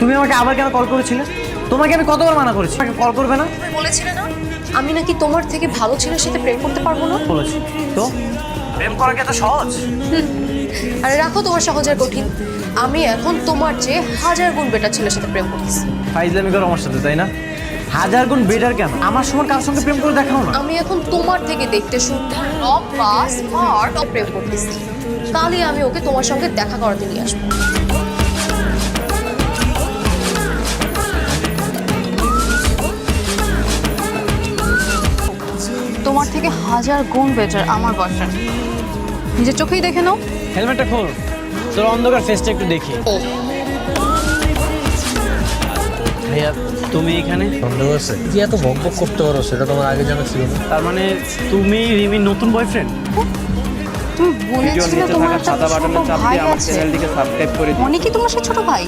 তুমি আমাকে আবার কেন কল করেছিলে? তোমাকে আমি কতবার মানা করেছি আমাকে কল করবে না? তুমি বলেছিলে না আমি নাকি তোমার থেকে ভালো ছেলের সাথে প্রেম করতে পারবো না? বলেছি তো। প্রেম করা কি এত সহজ? আরে রাখো তোমার সহজ আর কঠিন। আমি এখন তোমার চেয়ে 1000 গুণ বেটার ছেলের সাথে প্রেম করতেছি। ফাইজলামি করো আমার সাথে, তাই না? 1000 গুণ বেটার কেন? আমার সমান কারোর সঙ্গে প্রেম করে দেখাও না। আমি এখন তোমার থেকে দেখতে সুন্দর, লম্বা, স্মার্ট ও প্রেম করতেছি। কালই আমি ওকে তোমার সঙ্গে দেখা করাতে নিয়ে আসবো। তোমার থেকে 1000 গুণ বেটার আমার বয়ফ্রেন্ড। নিজের চোখেই দেখে নাও। হেলমেটটা খোল, তোর অন্ধকার ফেসটা একটু দেখি। ভাইয়া তুমি এখানে? সন্দেহ আছে? তুই এত বকবক করতে পারো সেটা তোমার আগে জানা ছিল না। তার মানে তুমি রিমির নতুন বয়ফ্রেন্ড? তুমি বলেছিলে তোমার একটা ছোট ভাই আছে। সাবস্ক্রাইব করে মনে কি তোমার সে ছোট ভাই?